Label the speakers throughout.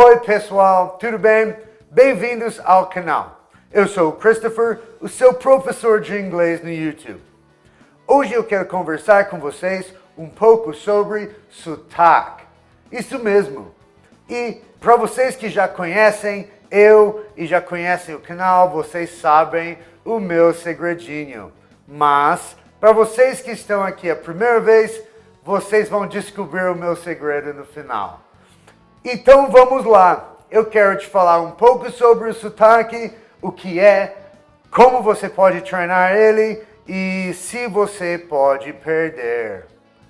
Speaker 1: Oi pessoal, tudo bem? Bem-vindos ao canal. Eu sou o Christopher, o seu professor de inglês no YouTube. Hoje eu quero conversar com vocês um pouco sobre sotaque. Isso mesmo. E para vocês que já conhecem eu e já conhecem o canal, vocês sabem o meu segredinho. Mas para vocês que estão aqui a primeira vez, vocês vão descobrir o meu segredo no final. Então vamos lá. Eu quero te falar um pouco sobre o sotaque, o que é, como você pode treinar ele e se você pode perder.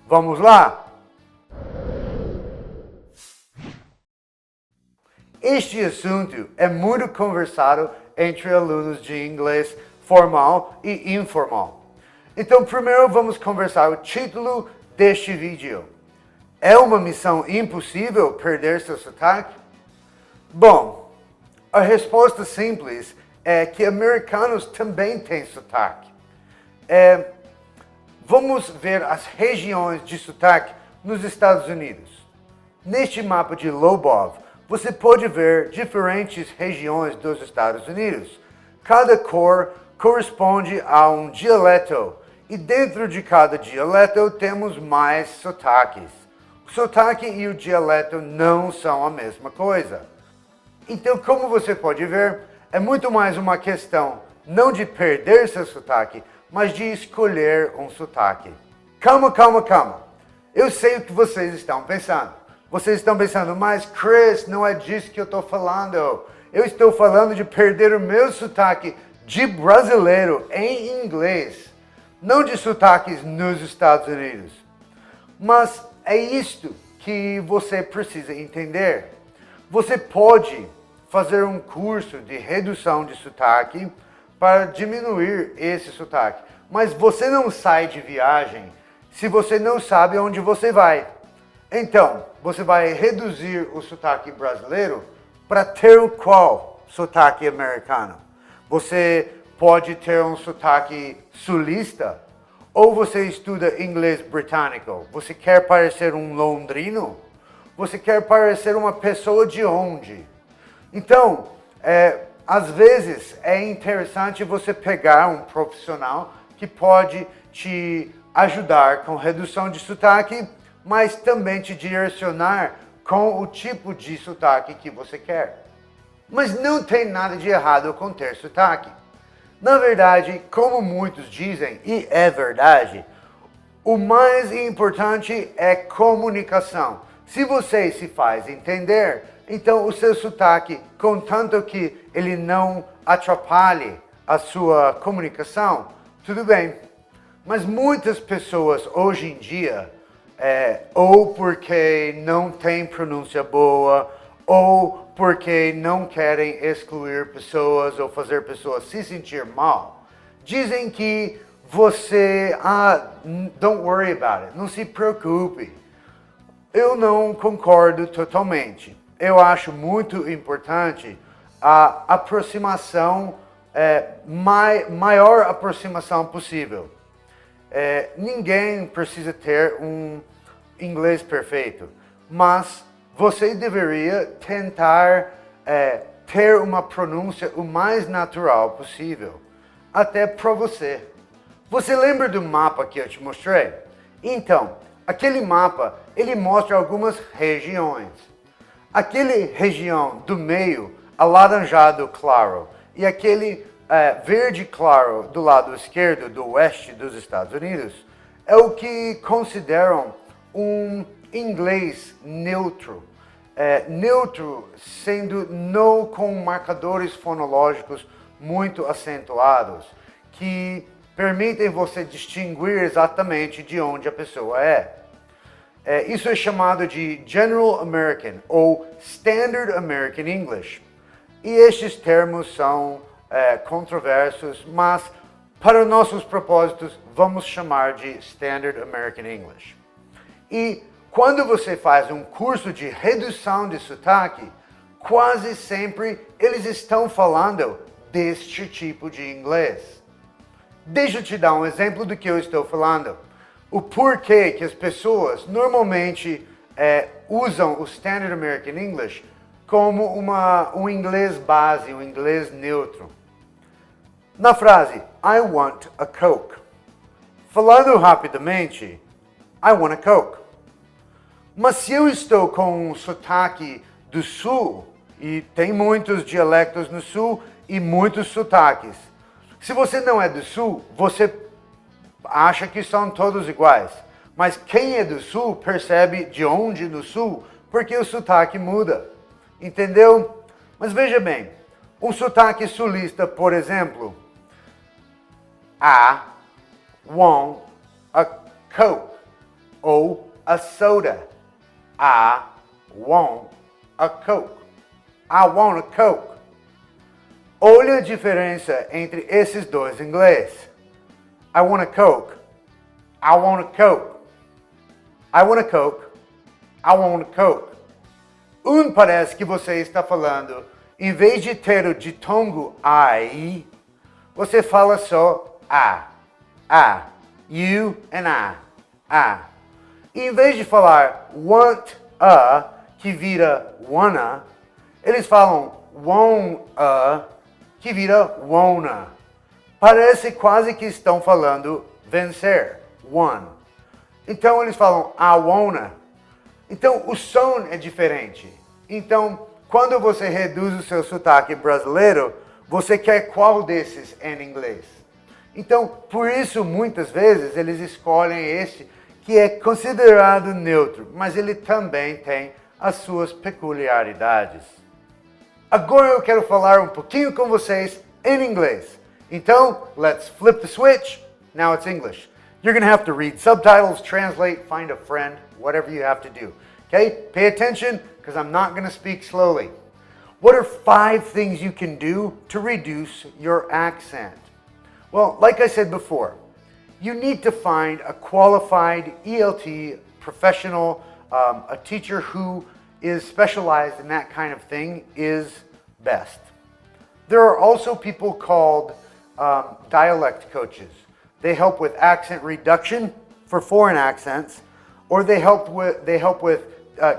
Speaker 1: Vamos lá? Este assunto é muito conversado entre alunos de inglês formal e informal. Então, primeiro vamos conversar o título deste vídeo. É uma missão impossível perder seu sotaque? Bom, a resposta simples é que americanos também têm sotaque. Vamos ver as regiões de sotaque nos Estados Unidos. Neste mapa de Lobov, você pode ver diferentes regiões dos Estados Unidos. Cada cor corresponde a um dialeto e dentro de cada dialeto temos mais sotaques. O sotaque e o dialeto não são a mesma coisa. Então, como você pode ver, é muito mais uma questão não de perder seu sotaque, mas de escolher um sotaque. Calma. Eu sei o que vocês estão pensando. Vocês estão pensando, mas Chris, não é disso que eu estou falando. Eu estou falando de perder o meu sotaque de brasileiro em inglês, não de sotaques nos Estados Unidos. Mas é isto que você precisa entender. Você pode fazer um curso de redução de sotaque para diminuir esse sotaque. Mas você não sai de viagem se você não sabe onde você vai. Então, você vai reduzir o sotaque brasileiro para ter qual sotaque americano? Você pode ter um sotaque sulista ou você estuda inglês britânico? Você quer parecer um londrino? Você quer parecer uma pessoa de onde? Então, às vezes é interessante você pegar um profissional que pode te ajudar com redução de sotaque, mas também te direcionar com o tipo de sotaque que você quer. Mas não tem nada de errado com ter sotaque. Na verdade, como muitos dizem, e é verdade, o mais importante é comunicação. Se você se faz entender, então o seu sotaque, contanto que ele não atrapalhe a sua comunicação, tudo bem. Mas muitas pessoas hoje em dia, ou porque não tem pronúncia boa, ou porque não querem excluir pessoas ou fazer pessoas se sentir mal, dizem que você, don't worry about it, não se preocupe. Eu não concordo totalmente. Eu acho muito importante a aproximação, maior aproximação possível. Ninguém precisa ter um inglês perfeito, mas você deveria tentar ter uma pronúncia o mais natural possível, até para você. Você lembra do mapa que eu te mostrei? Então, aquele mapa, ele mostra algumas regiões. Aquele região do meio, alaranjado claro, e aquele verde claro do lado esquerdo, do oeste dos Estados Unidos, é o que consideram um inglês neutro. Neutro sendo não com marcadores fonológicos muito acentuados, que permitem você distinguir exatamente de onde a pessoa é. Isso é chamado de General American ou Standard American English. E estes termos são controversos, mas para nossos propósitos vamos chamar de Standard American English. E quando você faz um curso de redução de sotaque, quase sempre eles estão falando deste tipo de inglês. Deixa eu te dar um exemplo do que eu estou falando. O porquê que as pessoas normalmente usam o Standard American English como um inglês base, um inglês neutro. Na frase, I want a Coke. Falando rapidamente, I want a Coke. Mas se eu estou com um sotaque do sul, e tem muitos dialectos no sul e muitos sotaques. Se você não é do sul, você acha que são todos iguais. Mas quem é do sul percebe de onde no sul, porque o sotaque muda. Entendeu? Mas veja bem, um sotaque sulista, por exemplo, I want a Coke ou a soda. I want a Coke. I want a Coke. Olha a diferença entre esses dois em inglês. I want a Coke. I want a Coke. I want a Coke. I want a Coke. Parece que você está falando, em vez de ter o ditongo I, você fala só I. You and I. Em vez de falar want a, que vira wanna, eles falam want a, que vira wanna. Parece quase que estão falando vencer, won. Então eles falam I wanna. Então o som é diferente. Então, quando você reduz o seu sotaque brasileiro, você quer qual desses em inglês? Então, por isso, muitas vezes, eles escolhem esse que é considerado neutro, mas ele também tem as suas peculiaridades. Agora eu quero falar um pouquinho com vocês em inglês. Então, let's flip the switch. Now it's English. You're going to have to read subtitles, translate, find a friend, whatever you have to do. Okay? Pay attention, because I'm not going to speak slowly. What are 5 things you can do to reduce your accent? Well, like I said before, you need to find a qualified ELT professional, a teacher who is specialized in that kind of thing is best. There are also people called dialect coaches. They help with accent reduction for foreign accents, or they help with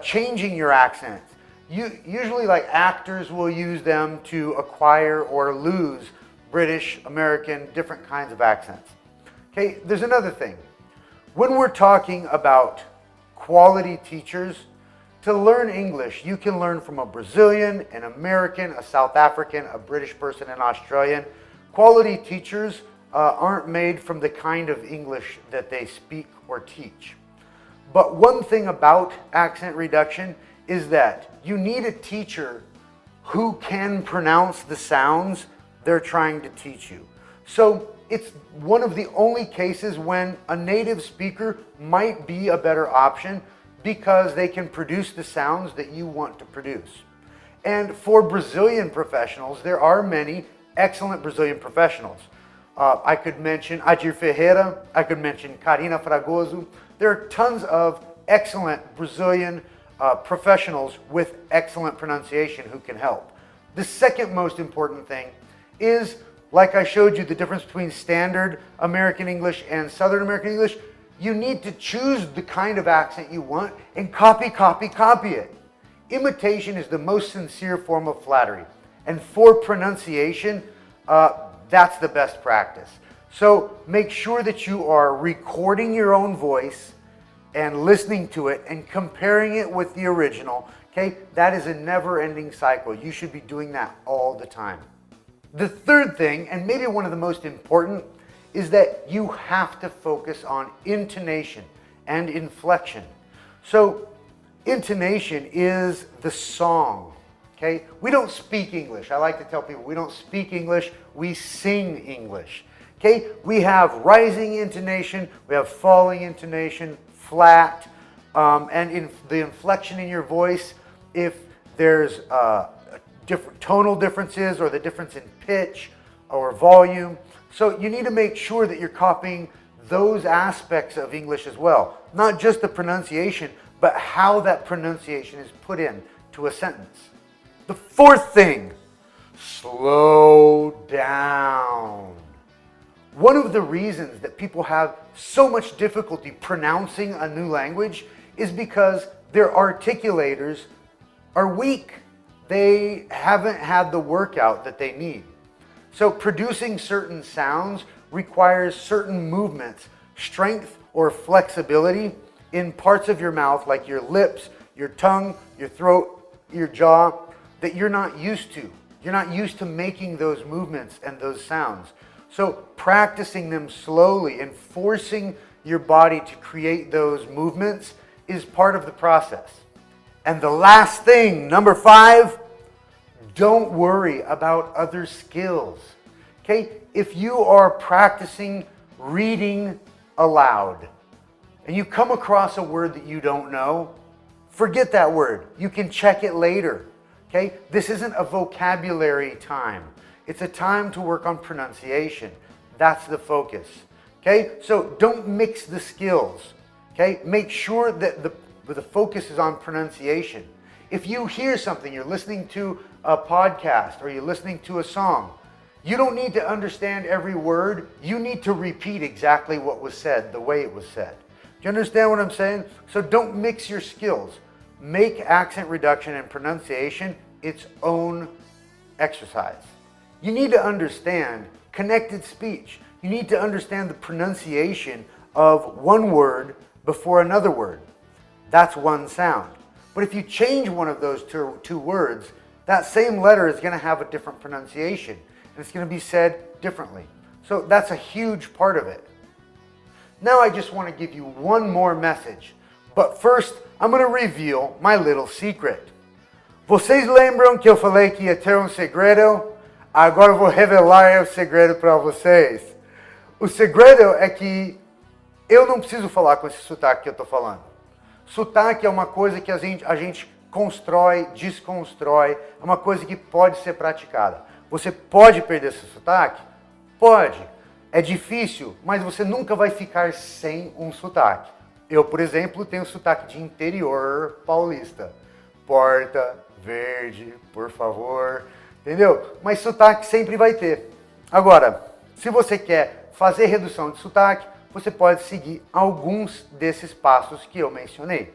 Speaker 1: changing your accent. Usually, like actors will use them to acquire or lose British, American, different kinds of accents. Okay, there's another thing. When we're talking about quality teachers, to learn English, you can learn from a Brazilian, an American, a South African, a British person, an Australian. Quality teachers aren't made from the kind of English that they speak or teach. But one thing about accent reduction is that you need a teacher who can pronounce the sounds they're trying to teach you. So it's one of the only cases when a native speaker might be a better option because they can produce the sounds that you want to produce. And for Brazilian professionals, there are many excellent Brazilian professionals. I could mention Adir Ferreira, I could mention Karina Fragoso. There are tons of excellent Brazilian professionals with excellent pronunciation who can help. The second most important thing is, like I showed you, the difference between standard American English and Southern American English. You need to choose the kind of accent you want and copy it. Imitation is the most sincere form of flattery. And for pronunciation, that's the best practice. So make sure that you are recording your own voice and listening to it and comparing it with the original. Okay, that is a never-ending cycle. You should be doing that all the time. The third thing, and maybe one of the most important, is that you have to focus on intonation and inflection. So intonation is the song, okay? We don't speak English. I like to tell people we don't speak English, we sing English, okay? We have rising intonation, we have falling intonation, flat, and the inflection in your voice, if there's different tonal differences or the difference in pitch or volume. So you need to make sure that you're copying those aspects of English as well. Not just the pronunciation, but how that pronunciation is put in to a sentence. The fourth thing, slow down. One of the reasons that people have so much difficulty pronouncing a new language is because their articulators are weak. they haven't had the workout that they need. So producing certain sounds requires certain movements, strength or flexibility in parts of your mouth like your lips, your tongue, your throat, your jaw, that you're not used to. You're not used to making those movements and those sounds. So practicing them slowly and forcing your body to create those movements is part of the process. And the last thing, number 5, don't worry about other skills. Okay? If you are practicing reading aloud and you come across a word that you don't know, forget that word. You can check it later. Okay? This isn't a vocabulary time. It's a time to work on pronunciation. That's the focus. Okay? So don't mix the skills. Okay? Make sure that the focus is on pronunciation. If you hear something, you're listening to a podcast or you're listening to a song, you don't need to understand every word. You need to repeat exactly what was said, the way it was said. Do you understand what I'm saying? So don't mix your skills. Make accent reduction and pronunciation its own exercise. You need to understand connected speech. You need to understand the pronunciation of one word before another word. That's one sound. But if you change one of those two words, that same letter is going to have a different pronunciation. And it's going to be said differently. So that's a huge part of it. Now I just want to give you one more message. But first, I'm going to reveal my little secret. Vocês lembram que eu falei que ia ter segredo? Agora eu vou revelar o segredo para vocês. O segredo é que eu não preciso falar com esse sotaque que eu estou falando. Sotaque é uma coisa que a gente constrói, desconstrói, é uma coisa que pode ser praticada. Você pode perder seu sotaque? Pode. É difícil, mas você nunca vai ficar sem um sotaque. Eu, por exemplo, tenho sotaque de interior paulista. Porta, verde, por favor, entendeu? Mas sotaque sempre vai ter. Agora, se você quer fazer redução de sotaque, você pode seguir alguns desses passos que eu mencionei.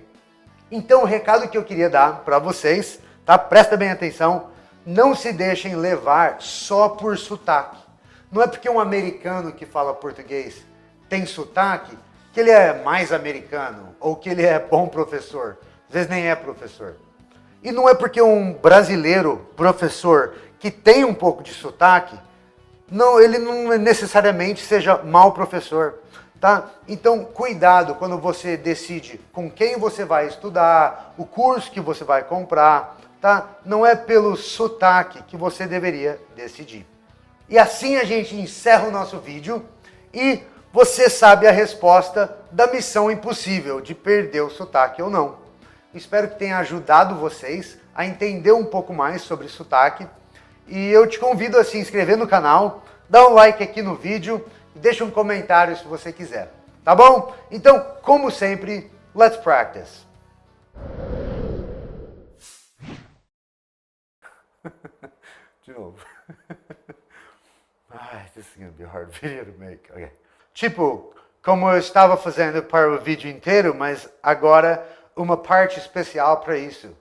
Speaker 1: Então, o recado que eu queria dar para vocês, tá? Presta bem atenção, não se deixem levar só por sotaque. Não é porque um americano que fala português tem sotaque que ele é mais americano ou que ele é bom professor. Às vezes nem é professor. E não é porque um brasileiro professor que tem um pouco de sotaque, ele não necessariamente seja mau professor. Tá? Então, cuidado quando você decide com quem você vai estudar, o curso que você vai comprar, tá? Não é pelo sotaque que você deveria decidir. E assim a gente encerra o nosso vídeo e você sabe a resposta da missão impossível de perder o sotaque ou não. Espero que tenha ajudado vocês a entender um pouco mais sobre sotaque e eu te convido a se inscrever no canal, dar um like aqui no vídeo, deixa um comentário se você quiser, tá bom? Então, como sempre, let's practice. De novo. This is going to be a hard video to make. Okay. Tipo, como eu estava fazendo para o vídeo inteiro, mas agora uma parte especial para isso.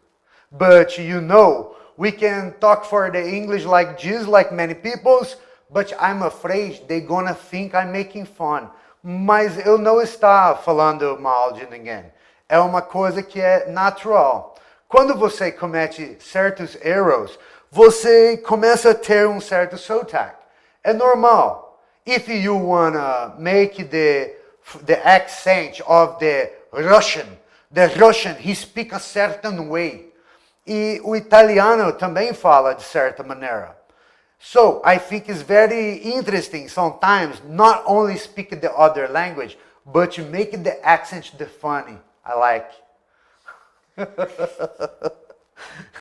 Speaker 1: But you know, we can talk for the English like this, like many people's, but I'm afraid they're gonna think I'm making fun. Mas eu não estou falando mal de ninguém. É uma coisa que é natural. Quando você comete certos erros, você começa a ter um certo sotaque. É normal. If you wanna make the accent of the Russian, he speaks a certain way. E o italiano também fala de certa maneira. So, I think it's very interesting sometimes not only speak the other language, but to make the accent the funny. I like.